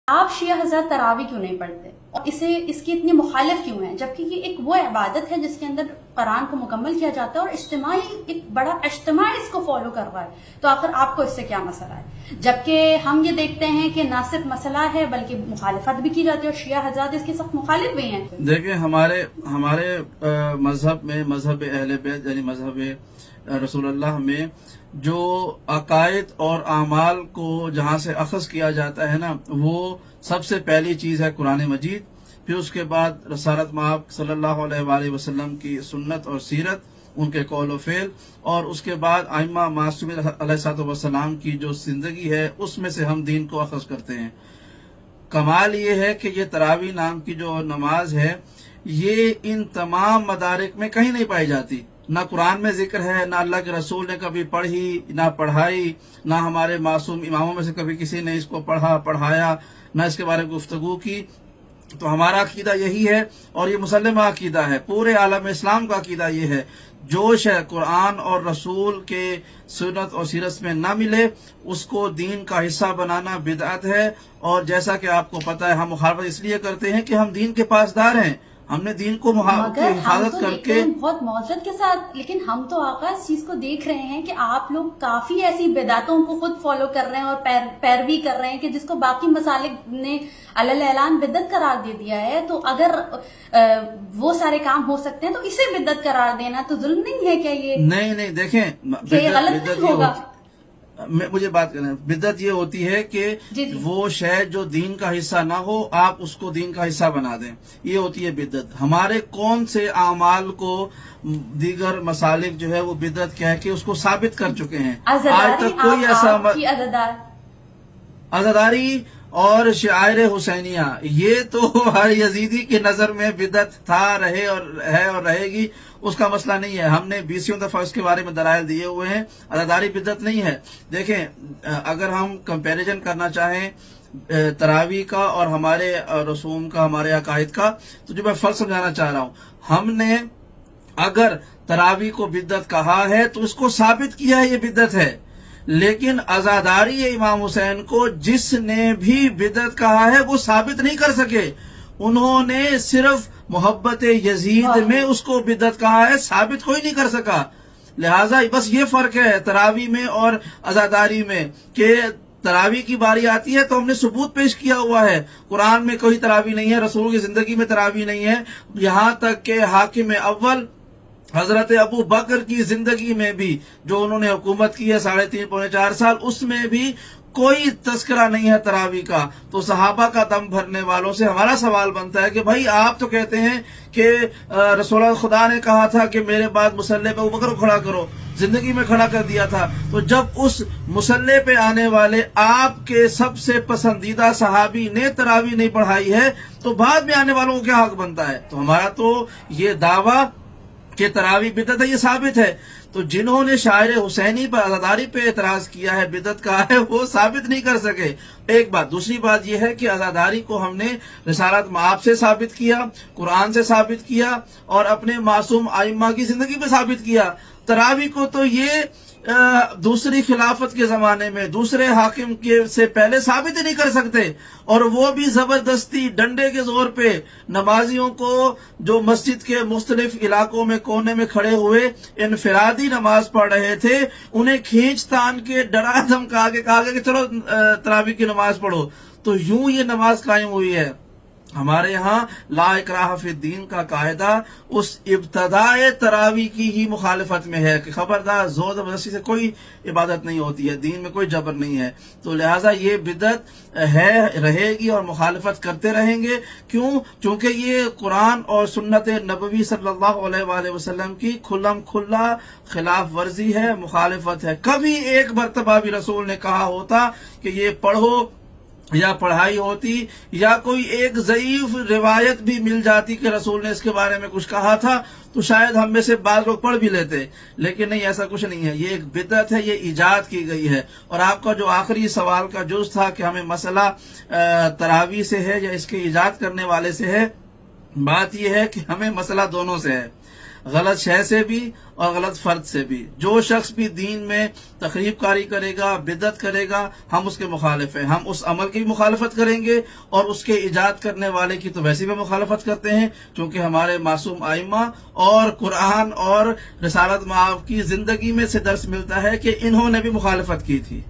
آپ شیعہ حضرات تراوی کیوں نہیں پڑھتے اور اس کی اتنی مخالف کیوں ہیں، جبکہ یہ ایک وہ عبادت ہے جس کے اندر قرآن کو مکمل کیا جاتا ہے اور اجتماعی ایک بڑا اجتماع اس کو فالو کر رہا ہے، تو آخر آپ کو اس سے کیا مسئلہ ہے؟ جبکہ ہم یہ دیکھتے ہیں کہ نہ صرف مسئلہ ہے بلکہ مخالفت بھی کی جاتی ہے اور شیعہ حضرات اس کے سخت مخالف بھی ہیں۔ دیکھیں ہمارے مذہب میں، مذہب اہل بیت یعنی مذہب رسول اللہ میں جو عقائد اور اعمال کو جہاں سے اخذ کیا جاتا ہے نا، وہ سب سے پہلی چیز ہے قرآن مجید، پھر اس کے بعد رسالت مآب صلی اللہ علیہ وآلہ وسلم کی سنت اور سیرت، ان کے قول و فعل، اور اس کے بعد ائمہ معصومین علیہ السلام کی جو زندگی ہے اس میں سے ہم دین کو اخذ کرتے ہیں۔ کمال یہ ہے کہ یہ تراوی نام کی جو نماز ہے یہ ان تمام مدارک میں کہیں نہیں پائی جاتی، نہ قرآن میں ذکر ہے، نہ اللہ کے رسول نے کبھی پڑھی نہ پڑھائی، نہ ہمارے معصوم اماموں میں سے کبھی کسی نے اس کو پڑھا پڑھایا، نہ اس کے بارے میں گفتگو کی۔ تو ہمارا عقیدہ یہی ہے اور یہ مسلمہ عقیدہ ہے، پورے عالم اسلام کا عقیدہ یہ ہے، جو شے قرآن اور رسول کے سنت اور سیرت میں نہ ملے اس کو دین کا حصہ بنانا بدعت ہے۔ اور جیسا کہ آپ کو پتہ ہے ہم مخالفت اس لیے کرتے ہیں کہ ہم دین کے پاسدار ہیں، ہم نے دین کو حفاظت کر کے بہت معذرت کے ساتھ، لیکن ہم تو آقا اس چیز کو دیکھ رہے ہیں کہ آپ لوگ کافی ایسی بدعتوں کو خود فالو کر رہے ہیں اور پیروی کر رہے ہیں کہ جس کو باقی مسالک نے علل اعلان بدعت قرار دے دیا ہے۔ تو اگر وہ سارے کام ہو سکتے ہیں تو اسے بدعت قرار دینا تو ظلم نہیں ہے کیا؟ یہ نہیں دیکھیں، کہ یہ غلط نہیں ہوگا؟ مجھے بات کرنا ہے، بدعت یہ ہوتی ہے کہ وہ شے جو دین کا حصہ نہ ہو آپ اس کو دین کا حصہ بنا دیں، یہ ہوتی ہے بدعت۔ ہمارے کون سے اعمال کو دیگر مسالک جو ہے وہ بدعت کہہ کے اس کو ثابت کر چکے ہیں؟ آج تک کوئی ایسا عزاداری اور شعائر حسینیہ یہ تو ہر یزیدی کی نظر میں بدعت تھا، رہے اور ہے اور رہے گی، اس کا مسئلہ نہیں ہے۔ ہم نے 20 دفعہ اس کے بارے میں دلائل دیے ہوئے ہیں، عزاداری بدعت نہیں ہے۔ دیکھیں اگر ہم کمپیریزن کرنا چاہیں تراوی کا اور ہمارے رسوم کا، ہمارے عقائد کا، تو جو میں فرق سمجھانا چاہ رہا ہوں، ہم نے اگر تراوی کو بدعت کہا ہے تو اس کو ثابت کیا ہے یہ بدعت ہے، لیکن عزاداری امام حسین کو جس نے بھی بدعت کہا ہے وہ ثابت نہیں کر سکے، انہوں نے صرف محبت یزید میں اس کو بدعت کہا ہے، ثابت کوئی نہیں کر سکا۔ لہٰذا بس یہ فرق ہے تراوی میں اور عزاداری میں کہ تراوی کی باری آتی ہے تو ہم نے ثبوت پیش کیا ہوا ہے، قرآن میں کوئی تراوی نہیں ہے، رسول کی زندگی میں تراوی نہیں ہے، یہاں تک کہ حاکم اول حضرت ابو بکر کی زندگی میں بھی جو انہوں نے حکومت کی ہے 3.5 پونے 4 سال، اس میں بھی کوئی تذکرہ نہیں ہے تراوی کا۔ تو صحابہ کا دم بھرنے والوں سے ہمارا سوال بنتا ہے کہ بھائی آپ تو کہتے ہیں کہ رسول اللہ خدا نے کہا تھا کہ میرے بعد مصلی پہ ابو بکر کو کھڑا کرو، زندگی میں کھڑا کر دیا تھا، تو جب اس مصلی پہ آنے والے آپ کے سب سے پسندیدہ صحابی نے تراوی نہیں پڑھائی ہے تو بعد میں آنے والوں کو کیا حق بنتا ہے؟ تو ہمارا تو یہ دعویٰ کہ تراوی بدعت ہے یہ ثابت ہے۔ تو جنہوں نے شاعر حسینی پر عزاداری پہ اعتراض کیا ہے، بدعت کہا ہے، وہ ثابت نہیں کر سکے، ایک بات۔ دوسری بات یہ ہے کہ عزاداری کو ہم نے رسالت مآب سے ثابت کیا، قرآن سے ثابت کیا اور اپنے معصوم ائمہ کی زندگی پہ ثابت کیا۔ تراوی کو تو یہ دوسری خلافت کے زمانے میں دوسرے حاکم کے سے پہلے ثابت ہی نہیں کر سکتے، اور وہ بھی زبردستی ڈنڈے کے زور پہ نمازیوں کو جو مسجد کے مختلف علاقوں میں کونے میں کھڑے ہوئے انفرادی نماز پڑھ رہے تھے، انہیں کھینچ تان کے ڈرا دھمکا کے کہا گیا کہ چلو تراوی کی نماز پڑھو۔ تو یوں یہ نماز قائم ہوئی ہے۔ ہمارے یہاں لا اکراہ فی الدین کا قاعدہ اس ابتدائے تراوی کی ہی مخالفت میں ہے کہ خبردار زور زبردستی سے کوئی عبادت نہیں ہوتی ہے، دین میں کوئی جبر نہیں ہے۔ تو لہٰذا یہ بدعت ہے، رہے گی اور مخالفت کرتے رہیں گے۔ کیوں؟ چونکہ یہ قرآن اور سنت نبوی صلی اللہ علیہ وآلہ وسلم کی کھلم کھلا خلاف ورزی ہے، مخالفت ہے۔ کبھی ایک مرتبہ بھی رسول نے کہا ہوتا کہ یہ پڑھو یا پڑھائی ہوتی، یا کوئی ایک ضعیف روایت بھی مل جاتی کہ رسول نے اس کے بارے میں کچھ کہا تھا تو شاید ہم میں سے بعض لوگ پڑھ بھی لیتے، لیکن نہیں، ایسا کچھ نہیں ہے۔ یہ ایک بدعت ہے، یہ ایجاد کی گئی ہے۔ اور آپ کا جو آخری سوال کا جز تھا کہ ہمیں مسئلہ تراوی سے ہے یا اس کے ایجاد کرنے والے سے ہے، بات یہ ہے کہ ہمیں مسئلہ دونوں سے ہے۔ غلط شے سے بھی اور غلط فرد سے بھی. جو شخص بھی دین میں تخریب کاری کرے گا، بدعت کرے گا، ہم اس کے مخالف ہیں. ہم اس عمل کی مخالفت کریں گے اور اس کے ایجاد کرنے والے کی تو ویسے بھی مخالفت کرتے ہیں، کیونکہ ہمارے معصوم ائمہ اور قرآن اور رسالت مآب کی زندگی میں سے درس ملتا ہے کہ انہوں نے بھی مخالفت کی تھی.